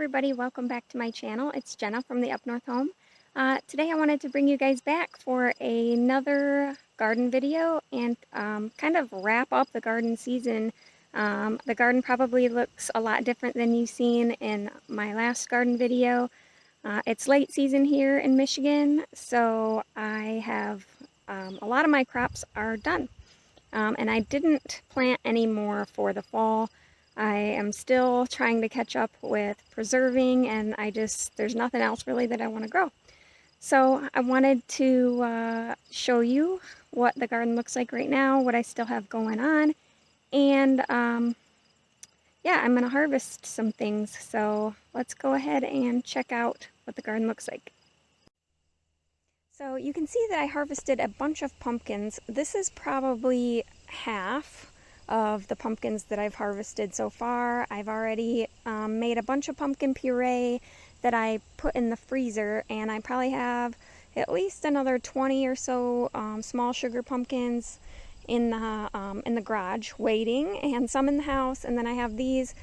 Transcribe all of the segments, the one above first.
everybody, welcome back to my channel. It's Jenna from the Up North Home. Today I wanted to bring you guys back for another garden video and kind of wrap up the garden season. The garden probably looks a lot different than you've seen in my last garden video. It's late season here in Michigan, so I have a lot of my crops are done. And I didn't plant any more for the fall. I am still trying to catch up with preserving, and there's nothing else really that I want to grow. So I wanted to show you what the garden looks like right now, what I still have going on, and yeah, I'm going to harvest some things. So let's go ahead and check out what the garden looks like. So you can see that I harvested a bunch of pumpkins. This is probably half of the pumpkins that I've harvested so far. I've already made a bunch of pumpkin puree that I put in the freezer, and I probably have at least another 20 or so small sugar pumpkins in the garage waiting, and some in the house. And then I have these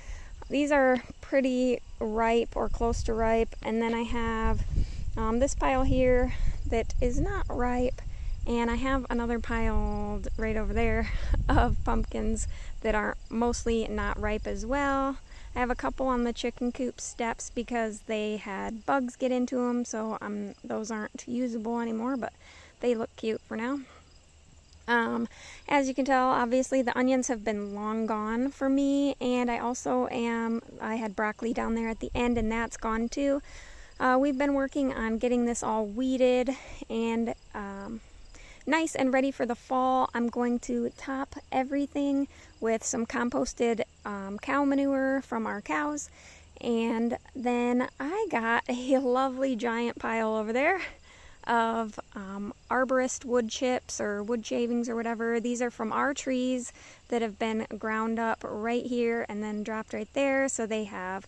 are pretty ripe or close to ripe, and then I have this pile here that is not ripe, and I have another pile right over there of pumpkins that are mostly not ripe as well. I have a couple on the chicken coop steps because they had bugs get into them, so those aren't usable anymore, but they look cute for now. As you can tell, obviously the onions have been long gone for me, and I had broccoli down there at the end, and that's gone too. We've been working on getting this all weeded and nice and ready for the fall. I'm going to top everything with some composted cow manure from our cows. And then I got a lovely giant pile over there of arborist wood chips or wood shavings or whatever. These are from our trees that have been ground up right here and then dropped right there. So they have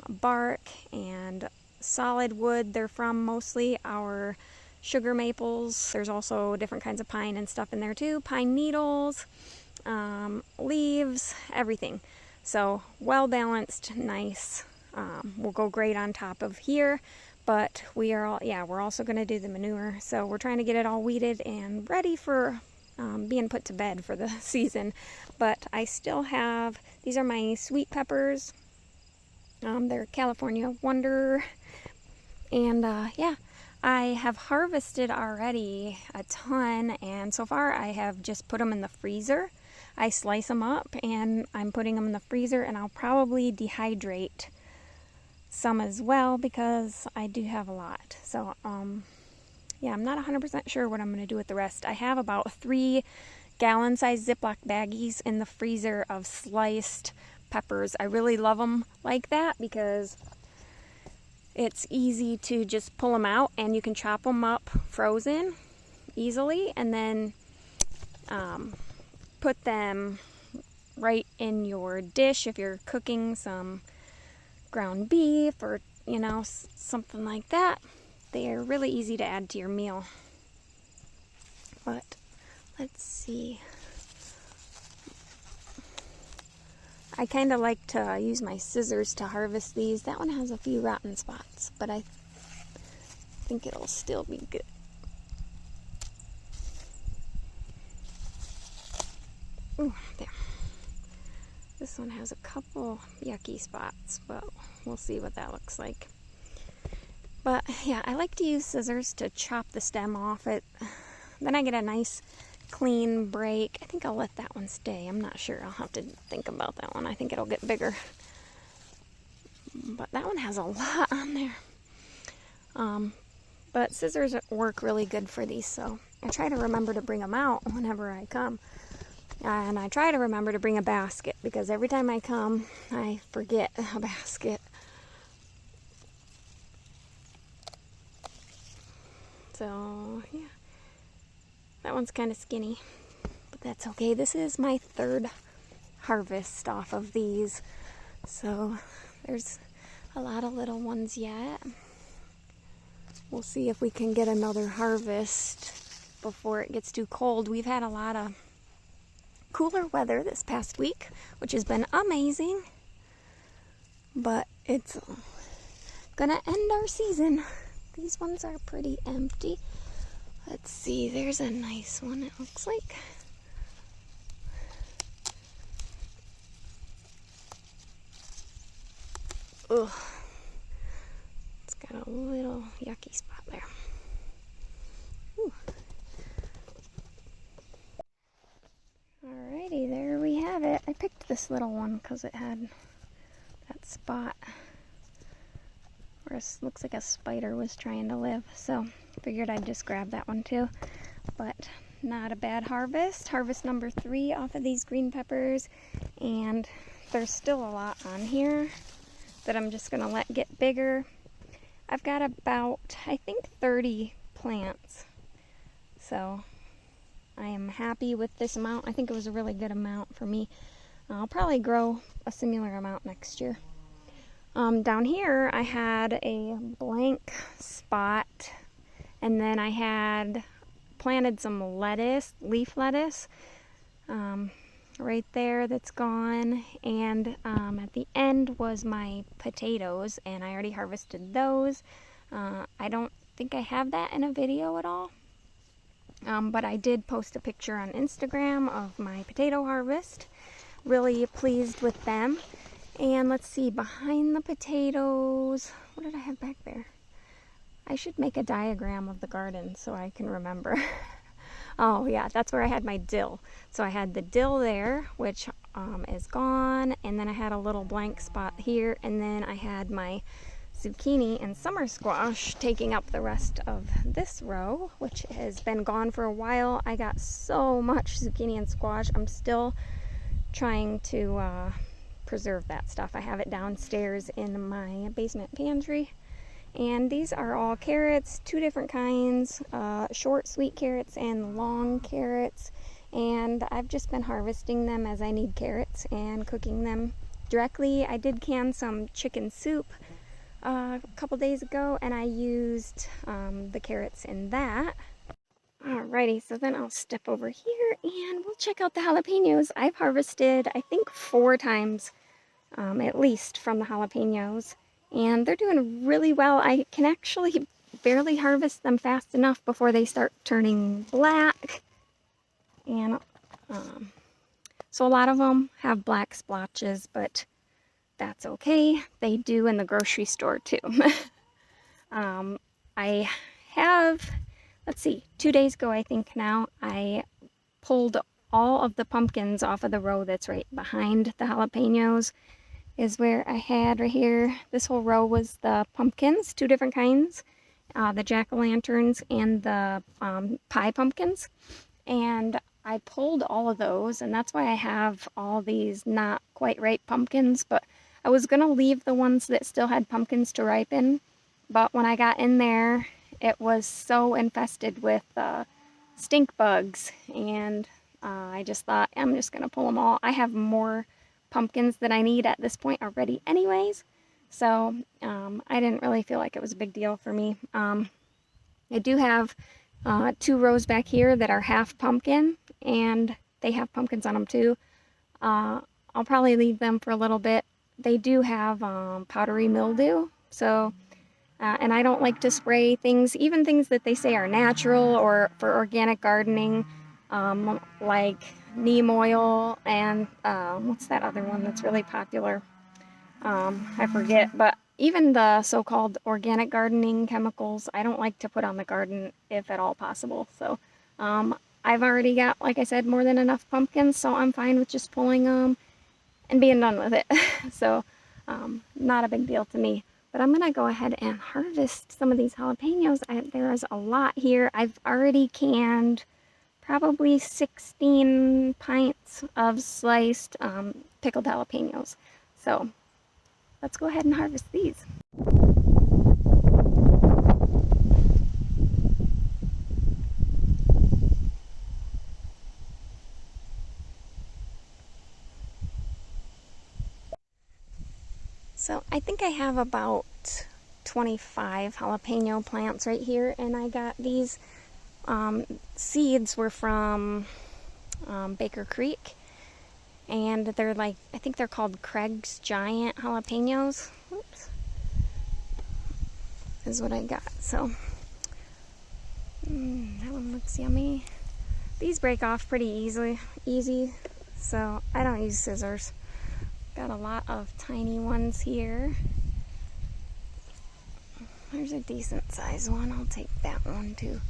bark and solid wood. They're from mostly our sugar maples. There's also different kinds of pine and stuff in there too. Pine needles, leaves, everything. So well balanced, nice. Will go great on top of here. But we're also going to do the manure. So we're trying to get it all weeded and ready for being put to bed for the season. But I still have, these are my sweet peppers. They're California Wonder. And yeah, I have harvested already a ton, and so far I have just put them in the freezer. I slice them up and I'm putting them in the freezer, and I'll probably dehydrate some as well because I do have a lot. So yeah, I'm not 100% sure what I'm going to do with the rest. I have about 3 gallon-sized Ziploc baggies in the freezer of sliced peppers. I really love them like that because it's easy to just pull them out, and you can chop them up frozen easily, and then put them right in your dish if you're cooking some ground beef or, you know, something like that. They are really easy to add to your meal. But let's see. I kind of like to use my scissors to harvest these. That one has a few rotten spots, but I think it'll still be good. Ooh, there. This one has a couple yucky spots, but we'll see what that looks like. But yeah, I like to use scissors to chop the stem off it. Then I get a nice clean break. I think I'll let that one stay. I'm not sure. I'll have to think about that one. I think it'll get bigger. But that one has a lot on there. But scissors work really good for these, so I try to remember to bring them out whenever I come. And I try to remember to bring a basket because every time I come, I forget a basket. So, yeah. That one's kind of skinny, but that's okay. This is my 3rd harvest off of these, so there's a lot of little ones yet. We'll see if we can get another harvest before it gets too cold. We've had a lot of cooler weather this past week, which has been amazing, but It's gonna end our season. These ones are pretty empty. Let's see, there's a nice one, it looks like. Ugh. It's got a little yucky spot there. Ooh. Alrighty, there we have it. I picked this little one because it had that spot where it looks like a spider was trying to live. So figured I'd just grab that one too. But not a bad harvest. Harvest number 3 off of these green peppers. And there's still a lot on here that I'm just gonna let get bigger. I've got about, I think, 30 plants. So I am happy with this amount. I think it was a really good amount for me. I'll probably grow a similar amount next year. Down here I had a blank spot, and then I had planted some lettuce, leaf lettuce, right there that's gone, and at the end was my potatoes, and I already harvested those. I don't think I have that in a video at all, but I did post a picture on Instagram of my potato harvest. Really pleased with them. And let's see, behind the potatoes, what did I have back there? I should make a diagram of the garden so I can remember. Oh yeah, that's where I had my dill. So I had the dill there, which is gone, and then I had a little blank spot here, and then I had my zucchini and summer squash taking up the rest of this row, which has been gone for a while. I got so much zucchini and squash. I'm still trying to preserve that stuff. I have it downstairs in my basement pantry. And these are all carrots, 2 different kinds, short sweet carrots and long carrots. And I've just been harvesting them as I need carrots and cooking them directly. I did can some chicken soup a couple days ago, and I used the carrots in that. Alrighty, so then I'll step over here and we'll check out the jalapenos. I've harvested, I think, 4 times at least from the jalapenos, and they're doing really well. I can actually barely harvest them fast enough before they start turning black, and so a lot of them have black splotches, but that's okay. They do in the grocery store too. I have, let's see, 2 days ago, I think now, I pulled all of the pumpkins off of the row that's right behind the jalapenos. Is where I had right here, this whole row was the pumpkins, 2 different kinds, the jack-o'-lanterns and the pie pumpkins. And I pulled all of those, and that's why I have all these not quite ripe pumpkins. But I was gonna leave the ones that still had pumpkins to ripen, but when I got in there, it was so infested with stink bugs, and I just thought, I'm just gonna pull them all. I have more pumpkins that I need at this point already anyways, so I didn't really feel like it was a big deal for me. I do have 2 rows back here that are half pumpkin, and they have pumpkins on them too. I'll probably leave them for a little bit. They do have powdery mildew, so and I don't like to spray things, even things that they say are natural or for organic gardening, like neem oil and what's that other one that's really popular? I forget, but even the so-called organic gardening chemicals, I don't like to put on the garden if at all possible. So I've already got, like I said, more than enough pumpkins, so I'm fine with just pulling them and being done with it. So not a big deal to me. But I'm gonna go ahead and harvest some of these jalapenos. There is a lot here. I've already canned probably 16 pints of sliced pickled jalapenos. So let's go ahead and harvest these. So I think I have about 25 jalapeno plants right here, and I got these seeds were from Baker Creek, and they're like, I think they're called Craig's Giant Jalapenos. Oops. is what I got. So that one looks yummy. These break off pretty easy, so I don't use scissors. Got a lot of tiny ones here. There's a decent size one. I'll take that one too.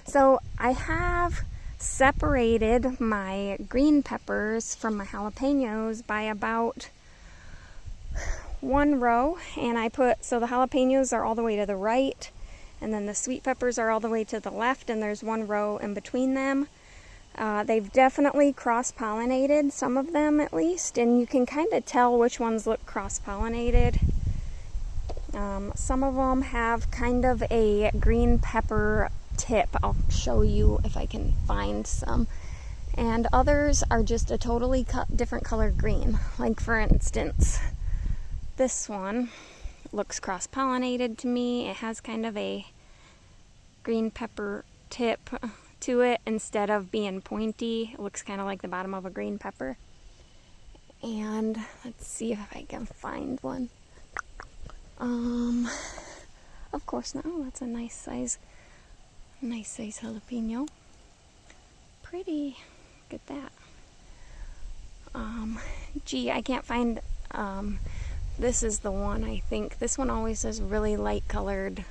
So I have separated my green peppers from my jalapenos by about one row, and so the jalapenos are all the way to the right, and then the sweet peppers are all the way to the left, and there's one row in between them. They've definitely cross-pollinated, some of them at least, and you can kind of tell which ones look cross-pollinated. Some of them have kind of a green pepper tip. I'll show you if I can find some. And others are just a totally different color green. Like for instance, this one looks cross-pollinated to me. It has kind of a green pepper tip to it instead of being pointy. It looks kind of like the bottom of a green pepper. And let's see if I can find one. Of course not. Oh, that's a nice size jalapeno. Pretty. Look at that. Gee, I can't find, this is the one, I think. This one always has really light colored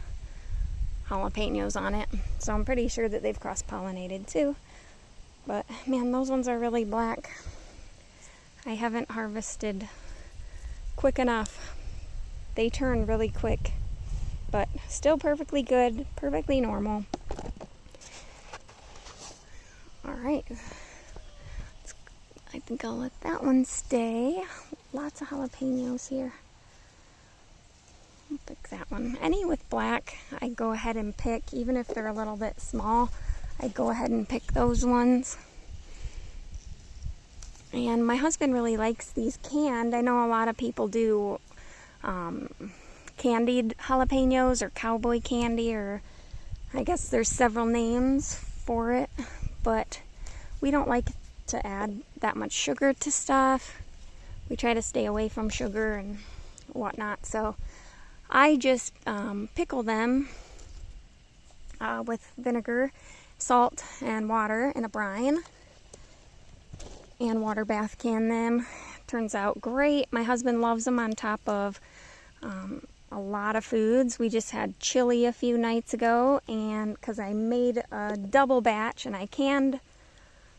jalapenos on it. So I'm pretty sure that they've cross-pollinated too. But man, those ones are really black. I haven't harvested quick enough. They turn really quick, but still perfectly good, perfectly normal. Alright, I think I'll let that one stay. Lots of jalapenos here. I'll pick that one. Any with black, I go ahead and pick, even if they're a little bit small, I go ahead and pick those ones. And my husband really likes these canned. I know a lot of people do candied jalapenos or cowboy candy, or I guess there's several names for it, but we don't like to add that much sugar to stuff. We try to stay away from sugar and whatnot, so I just pickle them with vinegar, salt, and water in a brine, and water bath can them. Turns out great. My husband loves them on top of a lot of foods. We just had chili a few nights ago, and because I made a double batch and I canned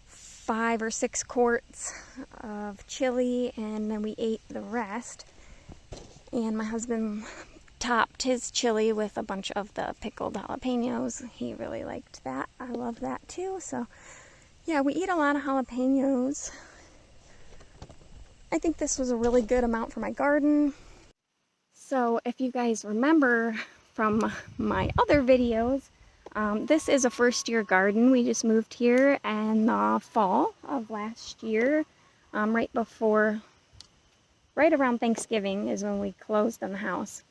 5 or 6 quarts of chili, and then we ate the rest. And my husband topped his chili with a bunch of the pickled jalapenos. He really liked that. I love that too. So yeah, we eat a lot of jalapenos. I think this was a really good amount for my garden. So if you guys remember from my other videos, this is a first-year garden. We just moved here in the fall of last year, right around Thanksgiving is when we closed on the house.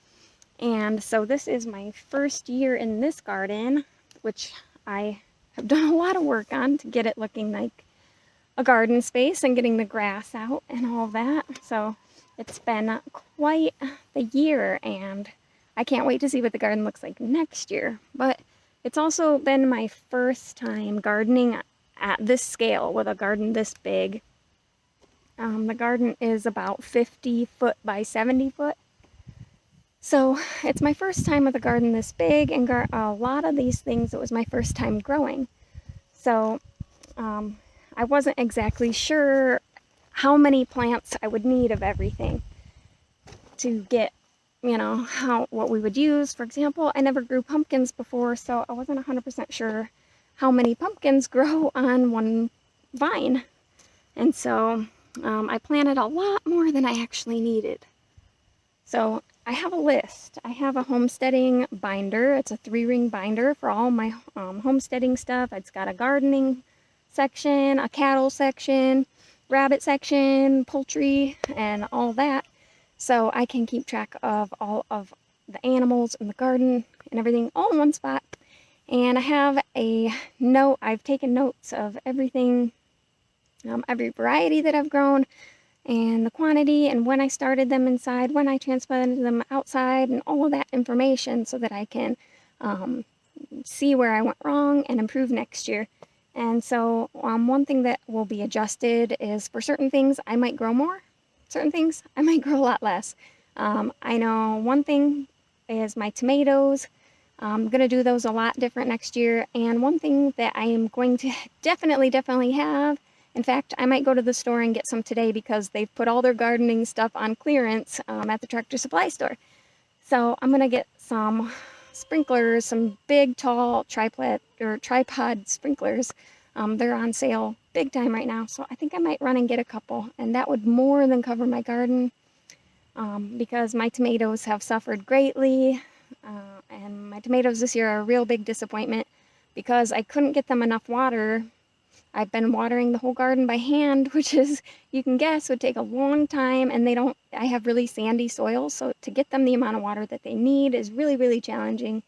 And so this is my first year in this garden, which I have done a lot of work on to get it looking like a garden space and getting the grass out and all that. So it's been quite the year, and I can't wait to see what the garden looks like next year. But it's also been my first time gardening at this scale with a garden this big. The garden is about 50 foot by 70 foot. So it's my first time with a garden this big, and a lot of these things it was my first time growing. So I wasn't exactly sure how many plants I would need of everything to get, you know, what we would use. For example, I never grew pumpkins before, so I wasn't 100% sure how many pumpkins grow on one vine. And so I planted a lot more than I actually needed. So I have a list. I have a homesteading binder. It's a 3-ring binder for all my homesteading stuff. It's got a gardening section, a cattle section, rabbit section, poultry, and all that. So I can keep track of all of the animals in the garden and everything all in one spot. And I have a note. I've taken notes of everything, every variety that I've grown, and the quantity and when I started them inside, when I transplanted them outside, and all of that information so that I can see where I went wrong and improve next year. And so one thing that will be adjusted is for certain things I might grow more, certain things I might grow a lot less. I know one thing is my tomatoes. I'm going to do those a lot different next year. And one thing that I am going to definitely have, in fact, I might go to the store and get some today because they've put all their gardening stuff on clearance at the Tractor Supply store. So I'm going to get some sprinklers, some big, tall tripod sprinklers. They're on sale big time right now. So I think I might run and get a couple. And that would more than cover my garden because my tomatoes have suffered greatly. And my tomatoes this year are a real big disappointment because I couldn't get them enough water. I've been watering the whole garden by hand, which is, you can guess, would take a long time, and I have really sandy soil, so to get them the amount of water that they need is really challenging.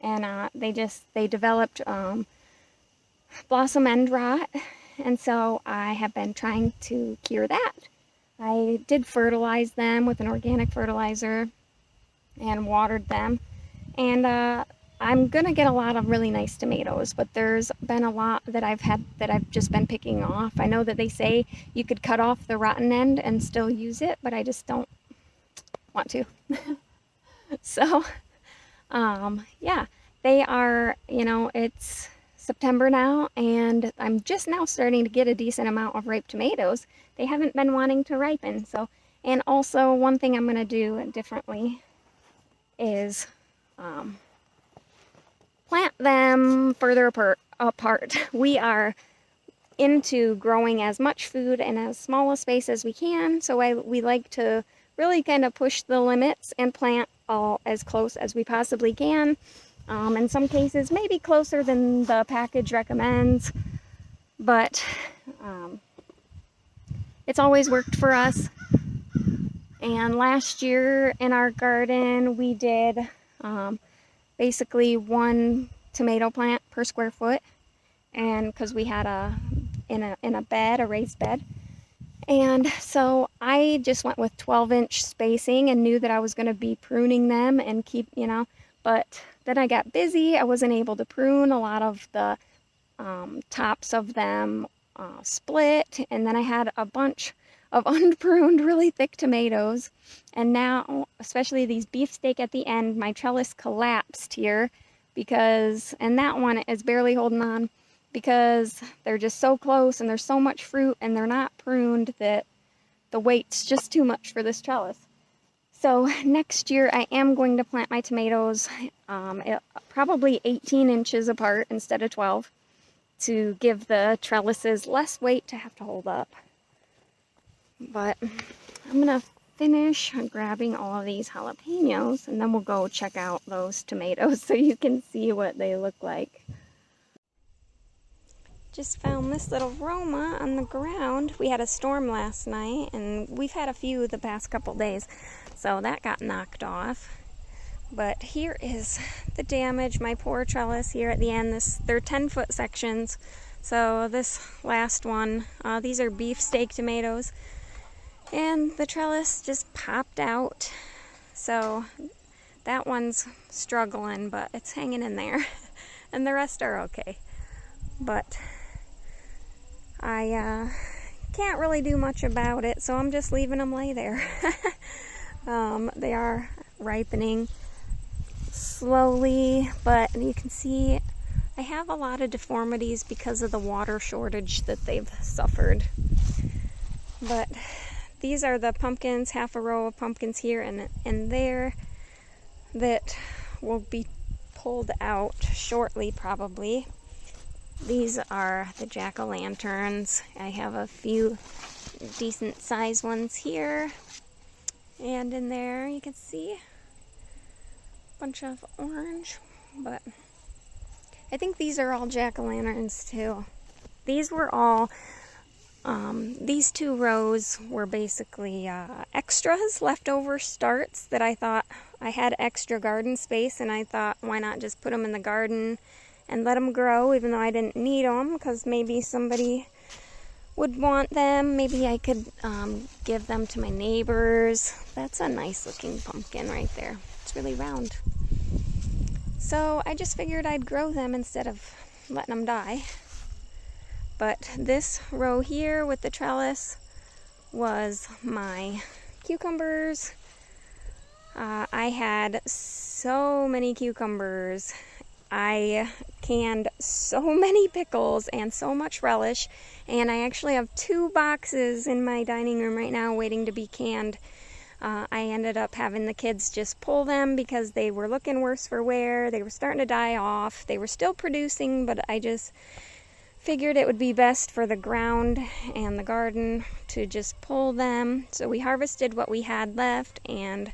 And they developed blossom end rot, and so I have been trying to cure that. I did fertilize them with an organic fertilizer and watered them, and I'm gonna get a lot of really nice tomatoes, but there's been a lot that I've just been picking off. I know that they say you could cut off the rotten end and still use it, but I just don't want to. So yeah, they are, it's September now, and I'm just now starting to get a decent amount of ripe tomatoes. They haven't been wanting to ripen. So, and also one thing I'm gonna do differently is plant them further apart. We are into growing as much food in as small a space as we can, so we like to really kind of push the limits and plant all as close as we possibly can. In some cases, maybe closer than the package recommends, but it's always worked for us. And last year in our garden, we did basically one tomato plant per square foot, and because we had a raised bed, and so I just went with 12-inch spacing and knew that I was going to be pruning them and keep, but then I got busy. I wasn't able to prune. A lot of the tops of them split, and then I had a bunch of unpruned, really thick tomatoes. And now, especially these beefsteak at the end, my trellis collapsed here and that one is barely holding on because they're just so close and there's so much fruit and they're not pruned that the weight's just too much for this trellis. So next year I am going to plant my tomatoes probably 18 inches apart instead of 12 to give the trellises less weight to have to hold up. But I'm going to finish grabbing all of these jalapenos, and then we'll go check out those tomatoes so you can see what they look like. Just found this little Roma on the ground. We had a storm last night, and we've had a few the past couple days, so that got knocked off. But here is the damage. My poor trellis here at the end. They're 10-foot sections. So this last one, these are beefsteak tomatoes. And the trellis just popped out. So that one's struggling, but it's hanging in there. And the rest are okay. But I can't really do much about it, so I'm just leaving them lay there. They are ripening slowly, but you can see I have a lot of deformities because of the water shortage that they've suffered. But these are the pumpkins, half a row of pumpkins here and there that will be pulled out shortly probably. These are the jack-o'-lanterns. I have a few decent sized ones here, and in there you can see a bunch of orange, but I think these are all jack-o'-lanterns too. These were all these two rows were basically extras, leftover starts that I thought I had extra garden space, and I thought, why not just put them in the garden and let them grow, even though I didn't need them, because maybe somebody would want them. Maybe I could give them to my neighbors. That's a nice looking pumpkin right there. It's really round. So I just figured I'd grow them instead of letting them die. But this row here with the trellis was my cucumbers. I had so many cucumbers. I canned so many pickles and so much relish, and I actually have 2 boxes in my dining room right now waiting to be canned. I ended up having the kids just pull them because they were looking worse for wear. They were starting to die off. They were still producing, but I just figured it would be best for the ground and the garden to just pull them. So we harvested what we had left and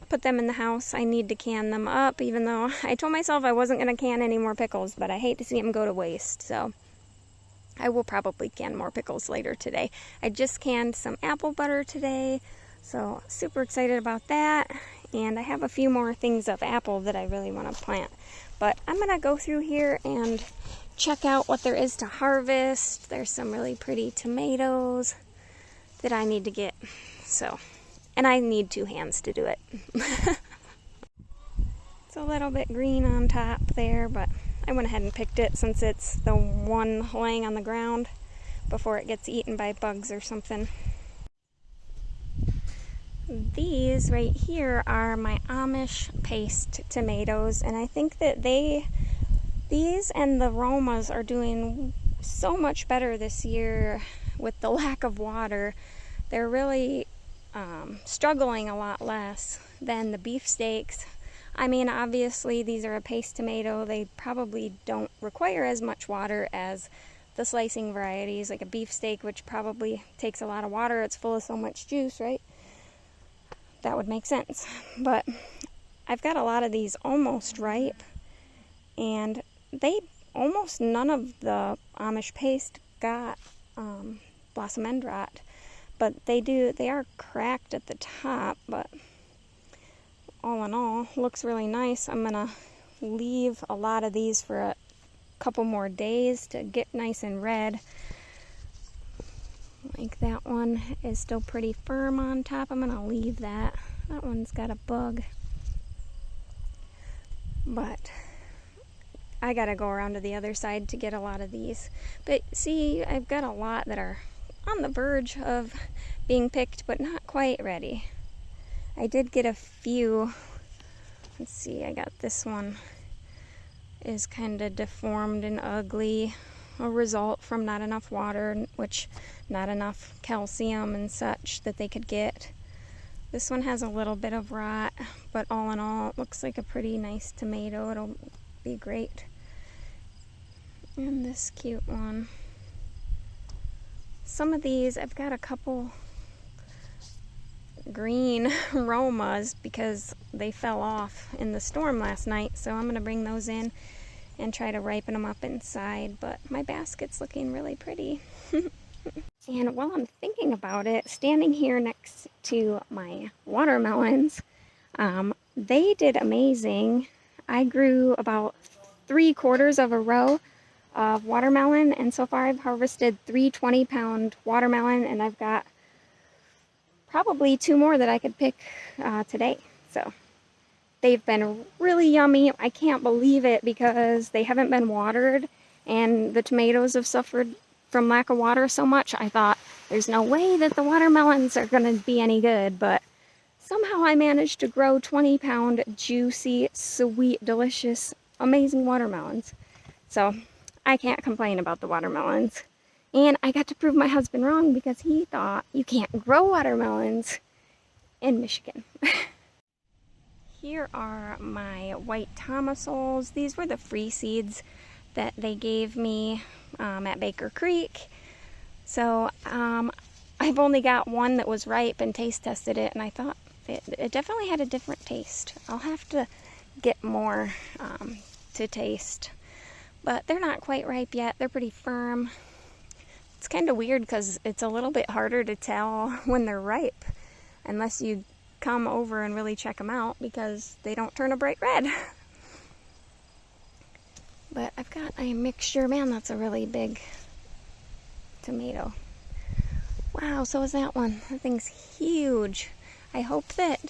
put them in the house. I need to can them up, even though I told myself I wasn't going to can any more pickles, but I hate to see them go to waste. So I will probably can more pickles later today. I just canned some apple butter today, so super excited about that. And I have a few more things of apple that I really want to plant. But I'm going to go through here and check out what there is to harvest. There's some really pretty tomatoes that I need to get. And I need 2 hands to do it. It's a little bit green on top there, but I went ahead and picked it since it's the one laying on the ground before it gets eaten by bugs or something. These right here are my Amish paste tomatoes, and I think that these and the Romas are doing so much better this year with the lack of water. They're really struggling a lot less than the beefsteaks. I mean, obviously these are a paste tomato. They probably don't require as much water as the slicing varieties, like a beefsteak, which probably takes a lot of water. It's full of so much juice, right? That would make sense. But I've got a lot of these almost ripe, and almost none of the Amish paste got blossom end rot. But they are cracked at the top, but all in all, looks really nice. I'm gonna leave a lot of these for a couple more days to get nice and red. Like that one is still pretty firm on top. I'm gonna leave that. That one's got a bug. But I gotta go around to the other side to get a lot of these. But see, I've got a lot that are on the verge of being picked, but not quite ready. I did get a few. Let's see, I got this one. Is kind of deformed and ugly. A result from not enough water, which not enough calcium and such that they could get. This one has a little bit of rot, but all in all, it looks like a pretty nice tomato. It'll be great. And this cute one. Some of these, I've got a couple green Romas because they fell off in the storm last night, so I'm going to bring those in and try to ripen them up inside. But my basket's looking really pretty. And while I'm thinking about it, standing here next to my watermelons, they did amazing. I grew about 3/4 of a row of watermelon, and so far I've harvested 3 20-pound watermelon, and I've got probably 2 more that I could pick today. So they've been really yummy. I can't believe it because they haven't been watered, and the tomatoes have suffered from lack of water so much. I thought there's no way that the watermelons are going to be any good, but somehow I managed to grow 20-pound juicy, sweet, delicious, amazing watermelons. So I can't complain about the watermelons. And I got to prove my husband wrong because he thought you can't grow watermelons in Michigan. Here are my white tomasols. These were the free seeds that they gave me at Baker Creek. So I've only got one that was ripe and taste tested it, and I thought it definitely had a different taste. I'll have to get more to taste. But they're not quite ripe yet. They're pretty firm. It's kind of weird because it's a little bit harder to tell when they're ripe unless you come over and really check them out because they don't turn a bright red. But I've got a mixture. Man, that's a really big tomato. Wow, so is that one. That thing's huge. I hope that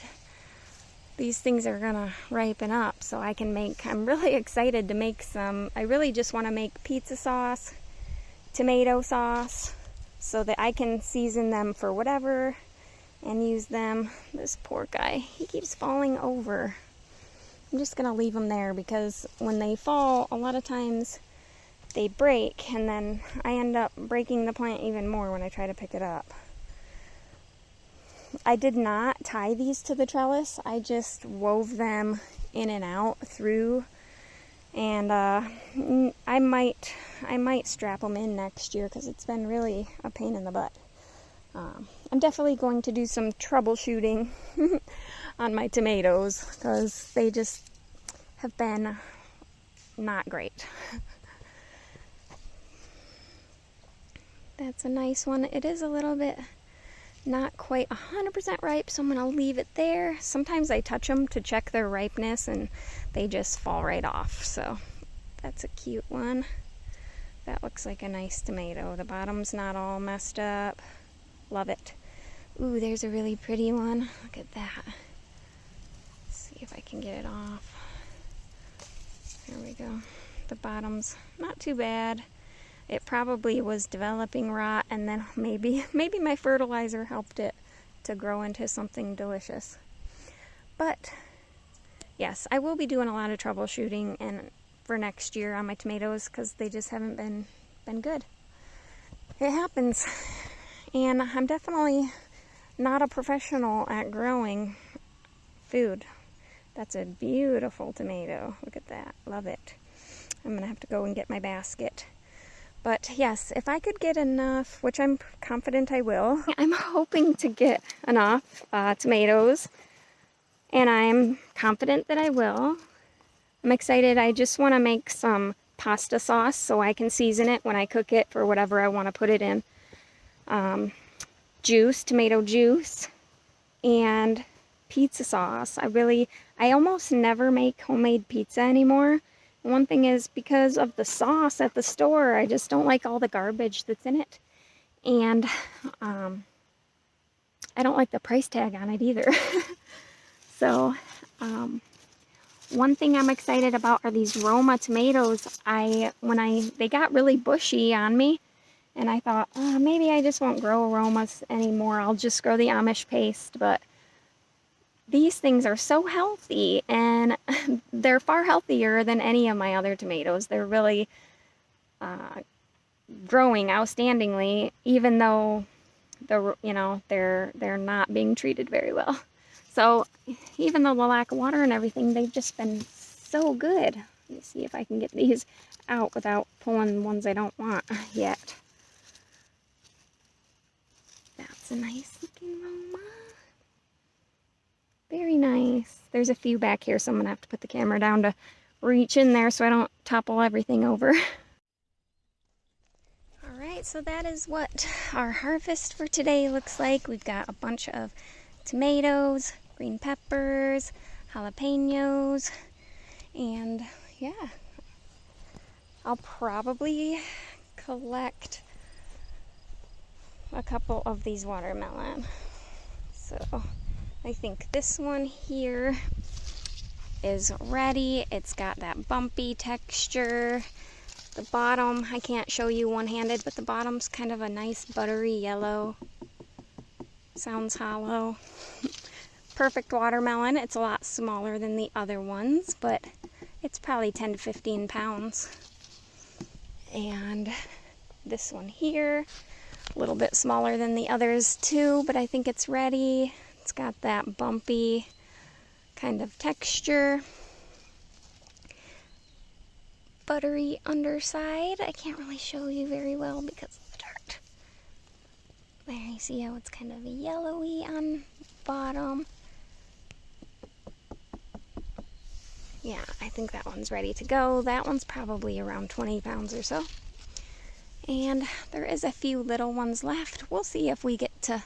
these things are gonna ripen up so I can make, I'm really excited to make some, I really just want to make pizza sauce, tomato sauce, so that I can season them for whatever and use them. This poor guy, he keeps falling over. I'm just gonna leave him there because when they fall, a lot of times they break and then I end up breaking the plant even more when I try to pick it up. I did not tie these to the trellis. I just wove them in and out through, and I might strap them in next year because it's been really a pain in the butt. I'm definitely going to do some troubleshooting on my tomatoes because they just have been not great. That's a nice one. It is a little bit not quite 100% ripe, so I'm going to leave it there. Sometimes I touch them to check their ripeness and they just fall right off. So that's a cute one. That looks like a nice tomato. The bottom's not all messed up. Love it. Ooh, there's a really pretty one. Look at that. Let's see if I can get it off. There we go. The bottom's not too bad. It probably was developing rot, and then maybe my fertilizer helped it to grow into something delicious. But yes, I will be doing a lot of troubleshooting and for next year on my tomatoes because they just haven't been good. It happens, and I'm definitely not a professional at growing food. That's a beautiful tomato. Look at that. Love it. I'm gonna have to go and get my basket. But yes, if I could get enough, which I'm confident I will, I'm hoping to get enough tomatoes, and I'm confident that I will. I'm excited. I just want to make some pasta sauce so I can season it when I cook it for whatever I want to put it in. Juice, tomato juice, and pizza sauce. I almost never make homemade pizza anymore. One thing is because of the sauce at the store, I just don't like all the garbage that's in it. And I don't like the price tag on it either. So one thing I'm excited about are these Roma tomatoes. They got really bushy on me, and I thought, oh, maybe I just won't grow aromas anymore. I'll just grow the Amish paste. But these things are so healthy, and they're far healthier than any of my other tomatoes. They're really growing outstandingly, even though they're not being treated very well. So even though the lack of water and everything, they've just been so good. Let me see if I can get these out without pulling ones I don't want yet. That's a nice looking Roma. Very nice. There's a few back here, so I'm going to have to put the camera down to reach in there so I don't topple everything over. Alright, so that is what our harvest for today looks like. We've got a bunch of tomatoes, green peppers, jalapenos, and yeah, I'll probably collect a couple of these watermelon. So I think this one here is ready. It's got that bumpy texture. The bottom, I can't show you one-handed, but the bottom's kind of a nice buttery yellow. Sounds hollow. Perfect watermelon. It's a lot smaller than the other ones, but it's probably 10 to 15 pounds. And this one here, a little bit smaller than the others too, but I think it's ready. It's got that bumpy kind of texture. Buttery underside. I can't really show you very well because of the dirt. There, you see how it's kind of yellowy on bottom. Yeah, I think that one's ready to go. That one's probably around 20 pounds or so. And there is a few little ones left. We'll see if we get to,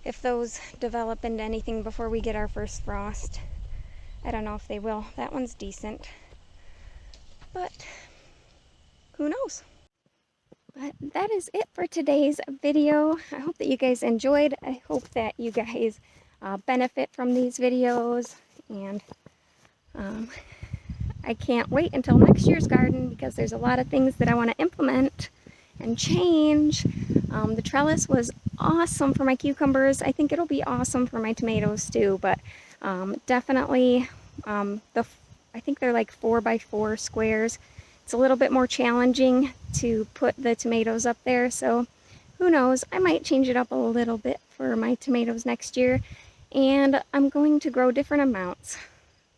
if those develop into anything before we get our first frost. I don't know if they will. That one's decent. But who knows? But that is it for today's video. I hope that you guys enjoyed. I hope that you guys benefit from these videos, and I can't wait until next year's garden because there's a lot of things that I want to implement and change. The trellis was awesome for my cucumbers. I think it'll be awesome for my tomatoes too, but definitely I think they're like 4x4 squares. It's a little bit more challenging to put the tomatoes up there, so who knows, I might change it up a little bit for my tomatoes next year. And I'm going to grow different amounts,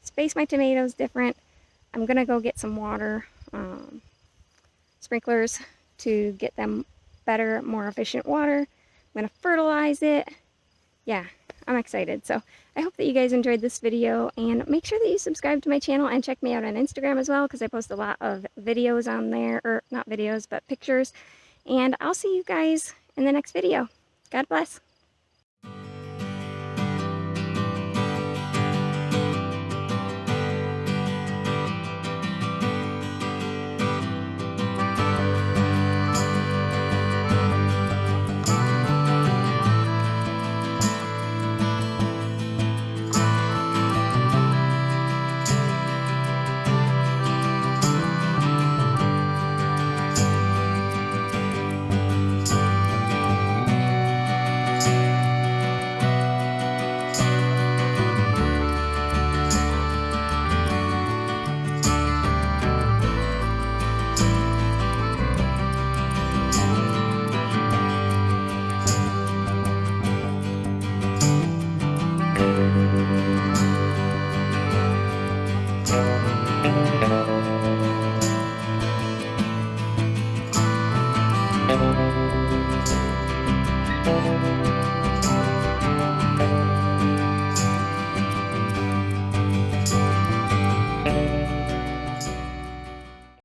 space my tomatoes different. I'm gonna go get some water sprinklers to get them better, more efficient water. I'm gonna fertilize it. Yeah, I'm excited. So I hope that you guys enjoyed this video, and make sure that you subscribe to my channel and check me out on Instagram as well, because I post a lot of videos on there, or not videos, but pictures. And I'll see you guys in the next video. God bless.